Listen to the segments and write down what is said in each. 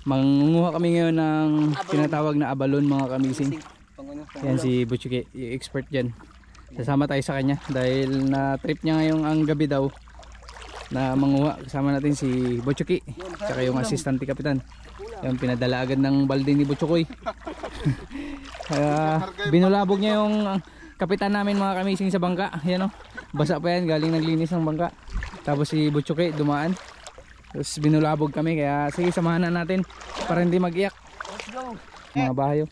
Mangunguha kami ngayon ng tinatawag na abalon mga kamising. Yan si Butchuki, expert dyan. Sasama tayo sa kanya dahil na trip niya ngayong ang gabi daw na manguha. Kasama natin si Butchuki tsaka yung assistant kapitan. Yung pinadala agad ng balde ni Butchukoy. Binulabog niya yung kapitan namin mga kamising sa bangka. Yan o, basa pa yan, galing naglinis ng bangka. Tapos si Butchuki dumaan. Tapos binulabog kami, kaya sige samahan na natin para hindi mag-iyak. Mga bahayo.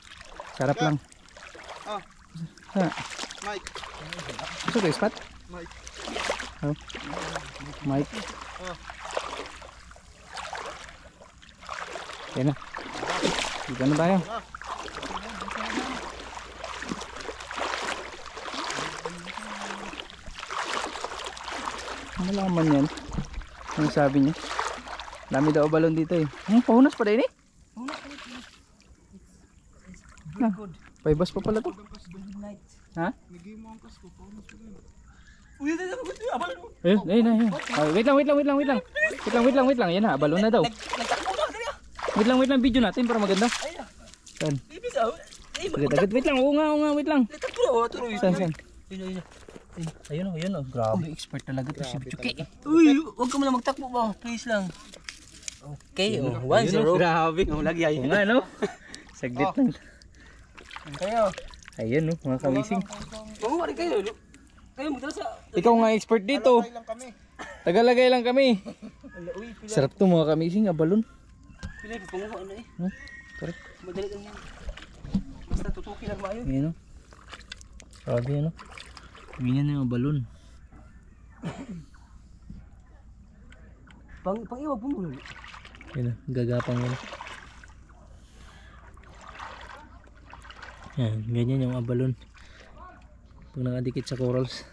Sarap lang. Mike. Gusto ko spot? Mike. Oh. Mike. Yan na. Dito na tayo. Malaman yan. Ano sabi niya? Dami daw balon dito eh. Pahunas pa din eh. Good. Paibas pa pala to. Ha? Ayun. Wait lang. Yan na, balon na daw. Wait lang video natin para maganda. Saan? Wait lang. Oo nga, wait lang. Saan? Ayun o. Grabe, expert talaga to si Butchuki. Uy, huwag ka mo lang magtakbo ba? Please lang. Okay, 1-0. Grabe. Lagi ay. Nga no? Saglit lang. Kayo. Ayun no, mga kamising. Mamuha rin kayo. Kayo magdala sa... Ikaw nga expert dito. Tagalagay lang kami. Sarap to mga kamising, abalon. Pilay, panguha na eh. Correct. Madali lang yan. Basta tutukin lang maayo. Ayun no. Grabe ano. Ganyan na yung balon. Pang-iwag po mo. Yan, gagapang yan. Yan, ganyan yung abalon. Pag nakadikit sa corals.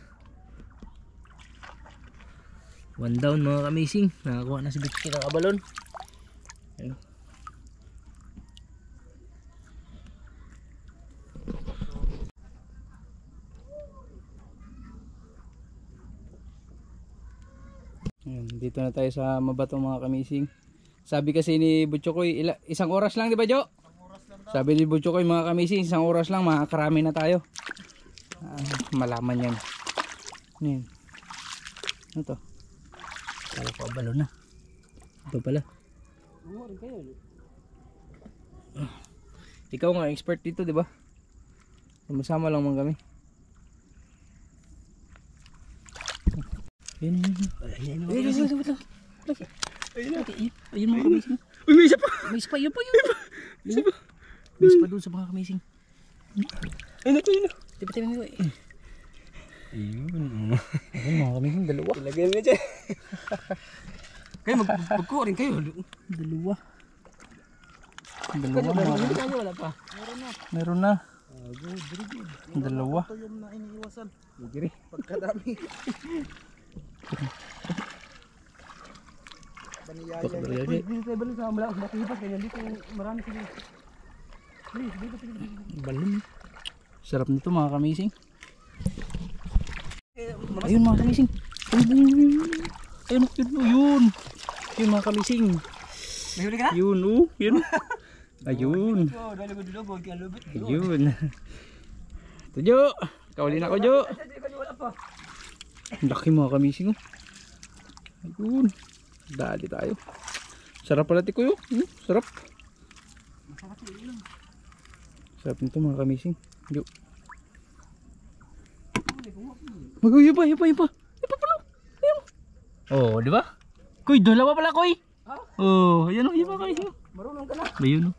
1 down mga kamising. Nakakuha na si Butchuki ng abalon. Yan. Dito na tayo sa Mabato mga kamising. Sabi kasi ni Butchukoy, isang oras lang di ba Jo? Sabi ni Butchukoy mga kamising, isang oras lang makakarami na tayo. Malaman yan. Yan. Ano to? Kala ko abalo na. Ito pala. Ikaw nga expert dito di ba? Sama lang man kami. Ayun mga kamising. Uy, may isa pa. May isa pa, yun pa. May isa pa doon sa mga kamising. Ayun na. Tiba-tiba mo eh. Ayun mga kamising, dalawa. Ilagay mo dyan. Kayo magkuha rin kayo. Dalawa mga kamising. Wala pa. Meron na. Dalawa. Ito yung na iniiwasan. Giri. Pagkadami. Baniyaya. Dito tayo balon sa malakas batipas. Kaya dito marami sila. Balon. Sarap nito mga kamising. Ayun mga kamising. Ayun mga kamising. May huli ka na? Yun. Ayun. Ayun. Tujo. Kaulin ako Jo. Laki mga kamising oh. Ayun. Dali tayo. Sarap pala tiko yun. Sarap. Sarap nito mga kamising. Jo. Mag-uyo pa. Ipa pala. Ayun. Oh, di ba? Kuy, dalawa pala kuy. Oh, ayan oh, iba kayo. Marunong ka na. Ayun oh.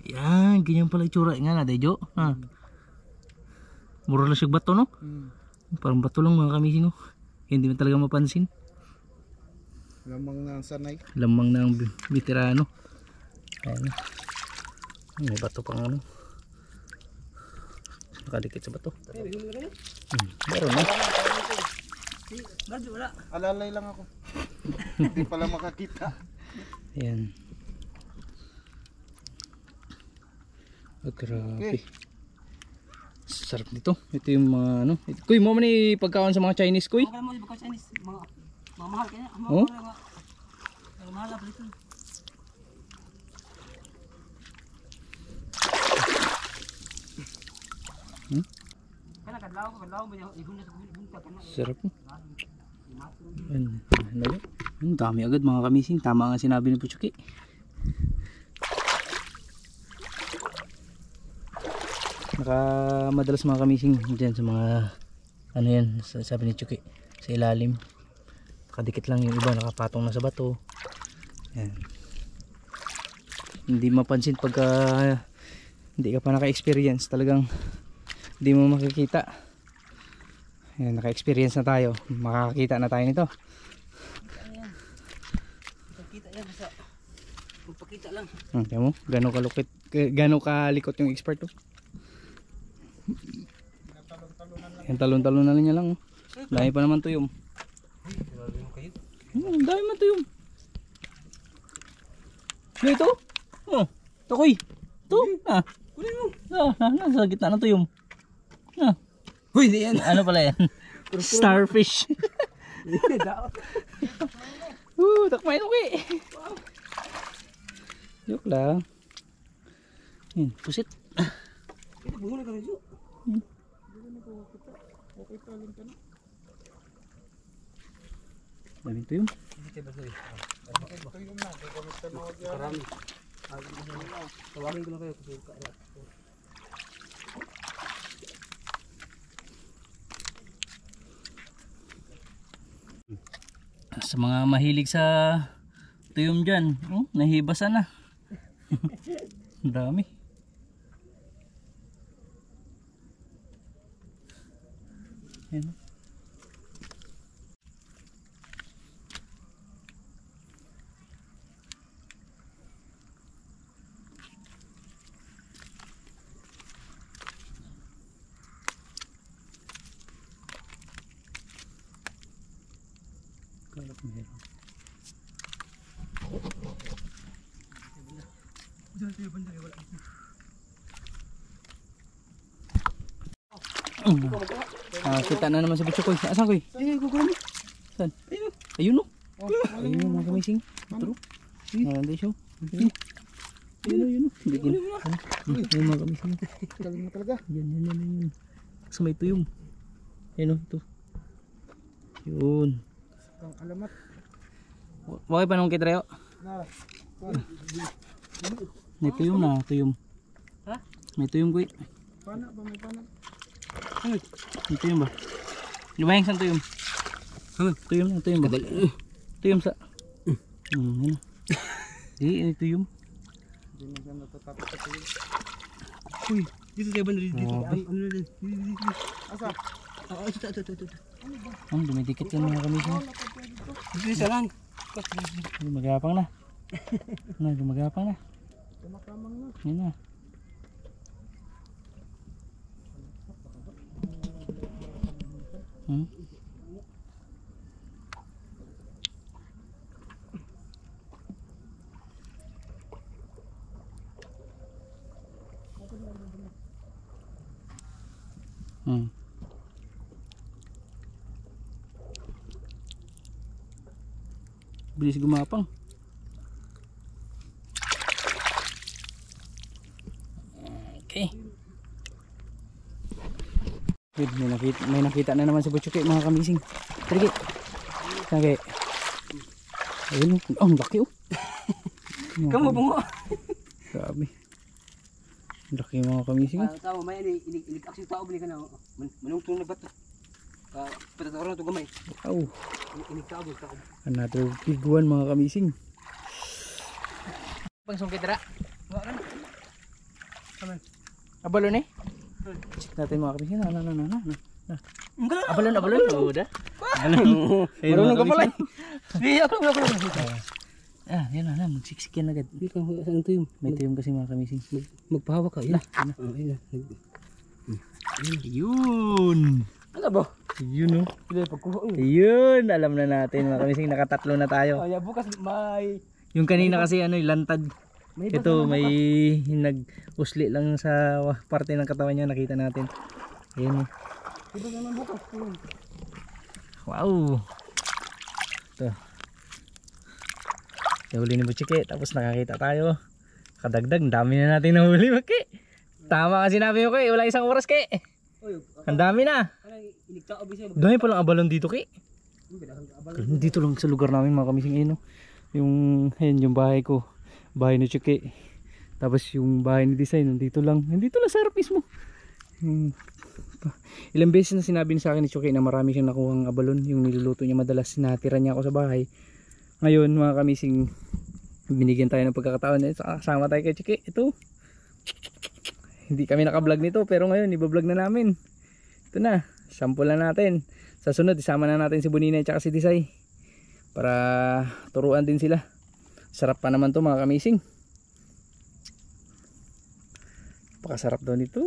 Yan, ganyan pala itsura nga na, Jo. Ha. Mura lang siya bato, no? Parang bato lang mga kamising, oh. Hindi mo talaga mapansin. Lamang na sanay. Lamang na ang veterano. Ayan. May bato pang ano. Nakadikit sa bato. Meron na. Alalay lang ako. Hindi pala makakita. Ayan. Oh, grabe. Okay. Sarap nito. Ito yung mga ano. Kuy, mo man pagkaon sa mga Chinese kuy. Mga Chinese, mga mahal kaya. Oh? Mahala pala ito. Kana kadlaw ba ihon na bunta kana. Sarap mo. Ano yun? Ang dami agad mga kamising. Tama nga sinabi ni Puchuki. Madalas mga kamising dyan sa mga ano yan, sabi ni Chuki, sa ilalim. Nakadikit lang yung iba, nakapatong na sa bato. Yan. Hindi mapansin pagka hindi ka pa naka-experience, talagang hindi mo makikita. Yan, naka-experience na tayo, makakakita na tayo nito. Ayan. Kita yan basta. Magpakita lang. Kaya mo, gano'ng kalikot yung expert to. Yan, talon-talon na niya lang. Dahil pa naman tuyom. Dahil man tuyom. Ano ito? Oh, takoy. Ito. Kunin mo. Nasa gitna ng tuyom. Uy, di yan. Ano pala yan? Starfish. Takmain mo kay. Joke lang. Yan, pusit. Ito bungo ka rin. Daming tuyom. Karami. Tawagin ko lang kayo kasi Sa mga mahilig sa tuyom dyan, nahibasan na. Ang dami. Ayan. Kalap meron. Kita na naman sa Butchokoy. Asan koy? Saan? Ayun no. Ayun no mga kamising. Turo. Nanday siya. Ayun no. Bigyan. Ayun mga kamising. Galing mo talaga. Yan. Sa may tuyong. Ayun no. Ito. Yun. Ang alamat. Bakit pa nung kitrayo? Na. May tuyong na. Tuyong. Ha? May tuyong koy. Pana ba may pana? May tuyong ba? Lumayang saan tuyong? Tuyong ba? Tuyong sa... Yan. Ini tuyong. Hindi na siya natatapos sa tuloy. uy, dito tayo banda dito. Grabe. Ano na din? Asa? Ito. Dumidikit yan mga kamising. Dito sa lang. Magapang na. Gumagapang na. Tumakamang na. Yan na. Bilis gumapang. Okay. Good, may nakita na naman si Butchoki mga kamising. Sige. Okay. Ayun, ang laki oh. Kamu bungo. Grabe. Ang laki mga kamising. Tama, may ilig aksi tao bali ka na. Manungtong na bato. Patatawaran na ito gamay. Wow. Ilig tao bali ka. Another big one mga kamising. Pangsungkit dara. Kaman. Abalon eh. Check natin mga kamising. Abalon. Udah. Marunong ka pala. Di ako. Yan na. Magsiksik yan agad. Di ka saan tuyom. May tuyom kasi mga kamising. Magpahawa ka. Yan. Yun. Ano ba? Yun oh. Hindi pagkuha. Yun. Alam na natin mga kamising. Nakatatlo na tayo. Ay, bukas may Yung kanina kasi lantad. Ito may nag-usli lang sa parte ng katawan niya. Nakita natin. Ayun. iba naman bukas. Wow. Ito. Nahuli ni Butchike, tapos nakakita tayo. Kadagdag, dami na natin nahuli, Maki. Tama ka sinabi mo, Ki. Wala isang oras, Ki. Ang dami na. Dami palang abalon dito, Ki. Dito lang sa lugar namin mga kamising ino. Yung bahay ko. Bahay ni Chike. Tapos yung bahay ni Design nandito lang sa harap mismo. Ilang beses na sinabi sa akin ni Chike na marami siyang nakuhang abalon. Yung niluluto niya madalas, sinatira niya ako sa bahay. Ngayon mga kamising, binigyan tayo ng pagkakataon. Kasama tayo kay Chike. Ito. Hindi kami naka-vlog nito pero ngayon iba-vlog na namin. Ito na, sample na natin. Sa sunod isama na natin si Bonina at si Desay para turuan din sila. Sarap pa naman to mga kamising. Pakasarap daw nito.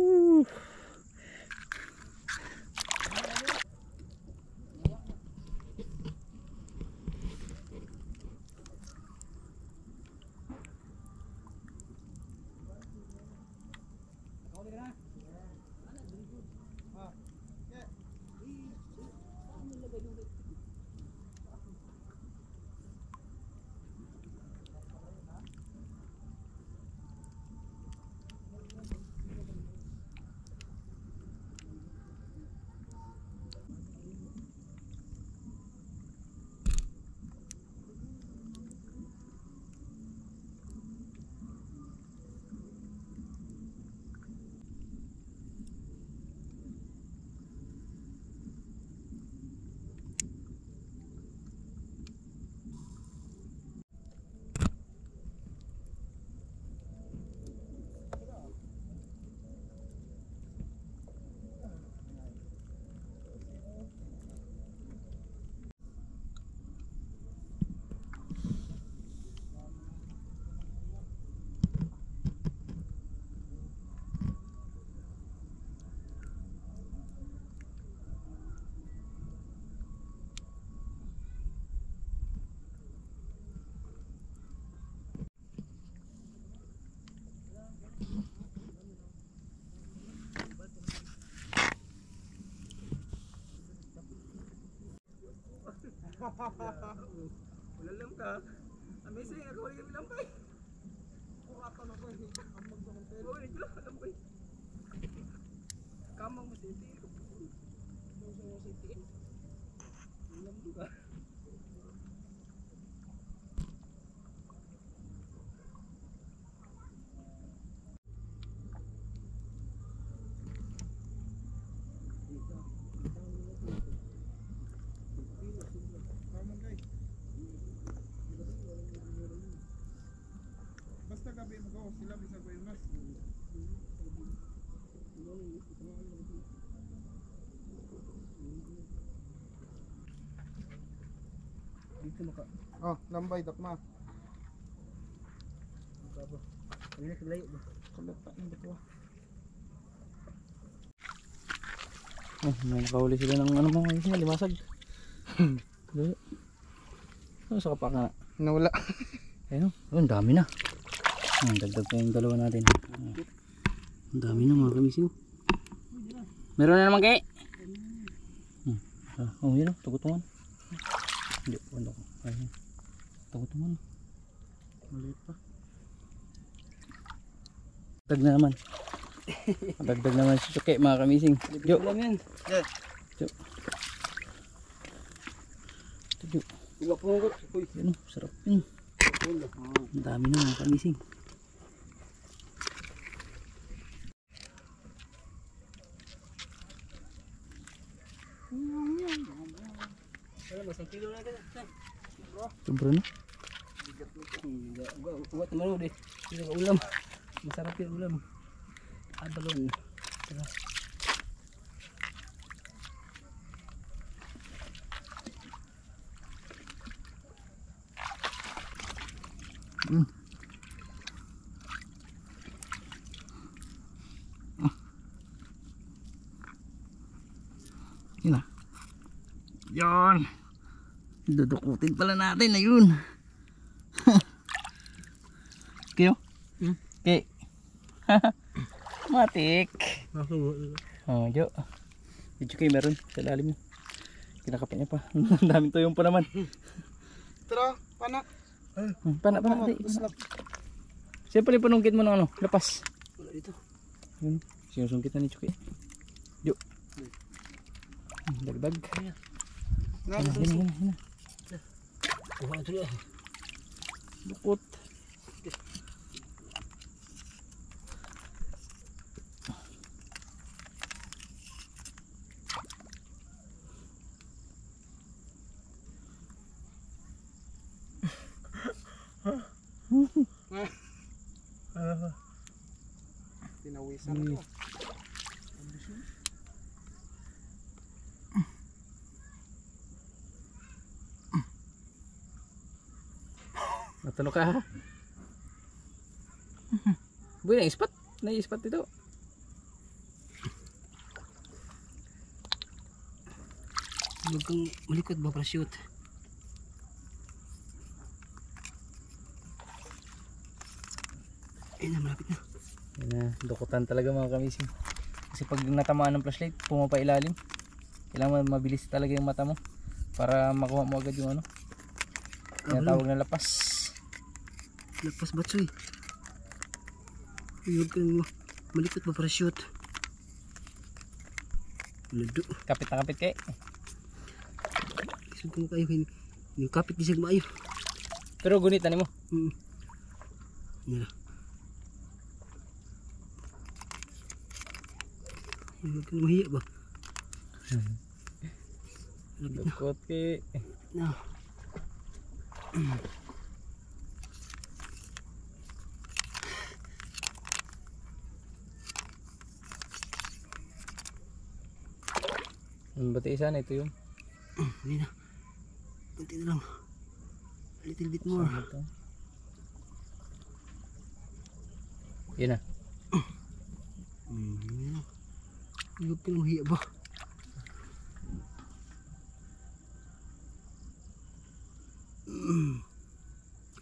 Ulalam ka. Amazing, ako rin kami lampay. Ako na ko eh. Kamang sa kontel. Oo, nito lang, lampay. Kamang masiti. Ulam ka. Basta gabi mo ko, sila bisa ko yung mas. Dito maka. Oh, lambay dakma. Ano sa layo ba? Kalata ng dito. Oh, may nakahuli sila ng ano mga kamising, limasag. Ano sa kapak na? Nawala. Ayun, ang dami na. Dagdag pa yung dalawa natin. Ang dami na mga kamising. Meron na naman kay. Oh, yun o, tugutungan. Hindi, ano ko. Ayun. Tugutungan. Maliit pa. Dagdag na naman. Dagdag naman si Chuke mga kamising. Jo. Ulam yan. Yeah. Jo. Jo. Iba po ko. Yun o, sarap yun. Ang dami na mga kamising. Wala, masang kilo na ka. Sobra na. Uwat naman ulit. Yung ulam. Masarap yung ulam. Abalon. Tara. Yun na. Yun. Dudukutin pala natin. Ayun. Kayo? Okay. Matik. Oh, Jo. Medyo kayo meron sa lalim niya. Kinakapat niya pa. Ang daming tuyong pa naman. Tara, panak. Pana. Di. Siyempre panungkit mo ng ano, lapas. Wala dito. Yun, sinusungkitan ni Chuki. Yo. Dagdag. Hina. Kuha ito niya. Bukot. Tinawisan ako. Matulog ka ha. Buhay na ispat. Na-ispat ito. Huwag kang malikot ba para shoot. Ayun na, malapit na. Yan na, dukutan talaga mga kamising. Kasi pag natamaan ng flashlight, pumapailalim. Kailangan mabilis talaga yung mata mo para makuha mo agad yung ano. Yan tawag na lapas. Lapas batsoy. Huwag kang malikot ba para shoot. Nado. Kapit na kapit kay. Isang kang kayo. Yung kapit disag maayo. Pero gunitan mo. Yan. Huwag kang mahiya ba? Malapit na. Dukot kay. Na. Ang batiisan ito yung. Hindi na. Kunti na lang. A little bit more. Ito. Yun na. Yan. Huwag kang mahiya ba?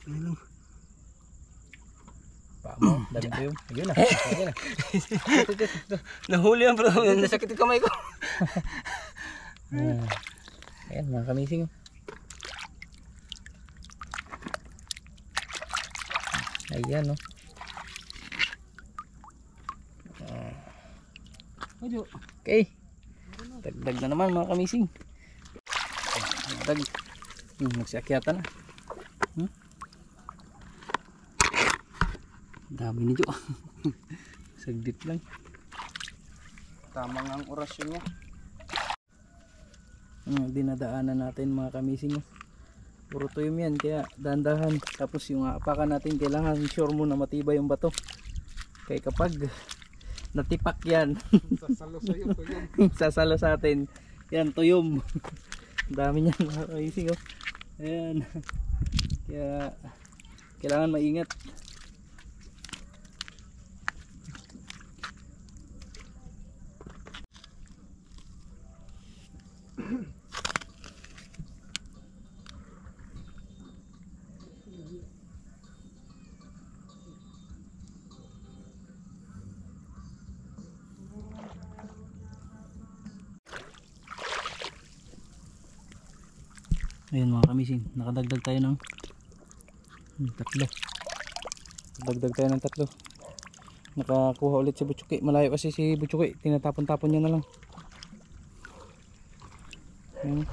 Kaya lang. Pamo, dami ko yung. Yun na. Yun na. Nahuli ang bro. Nasakit yung kamay ko. Ayan mga kamising. Ayan no. Okay. Dagdag na naman mga kamising. Dagdag. Nagsiakyatan na. Dami ni Jo. Saglit lang. Tama nga ang orasyon niya. Dinadaanan natin mga kamising. Puro tuyom yan kaya dahan-dahan. Tapos yung apakan natin kailangan sure mo na matibay yung bato. Kaya kapag natipak yan Sasalo sa'yo, tuyom. sasalo sa atin yan tuyom. Dami niyan mga kamising oh. Ayan. Kaya kailangan maingat. Ayan mga kamising, nakadagdag tayo ng tatlo. Dagdag tayo ng tatlo. Nakakuha ulit si Butchuki. Malayo kasi si Butchuki, tinatapon-tapon niya na lang. Ayan.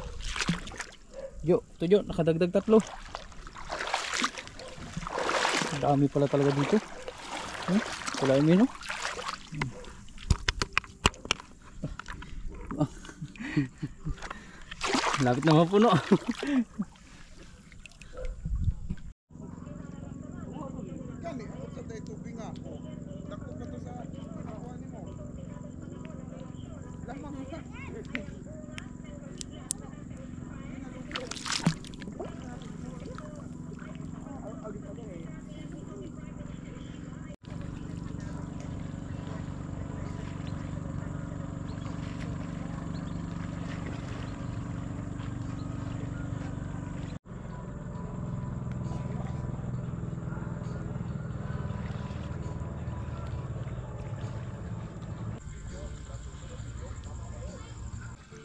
Jo, ito Jo, nakadagdag tatlo. Dami pala talaga dito. Kulain mo yun, no? Lapit na mapuno. Kani, ako sa tayo tubig nga. Dako ka to sa kakuha ni mo. Lamang ka.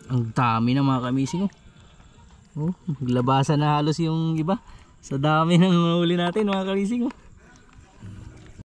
Ang dami na mga kamising oh. Oh, maglabasan na halos yung iba. Sa dami ng huli natin mga kamising. Oh.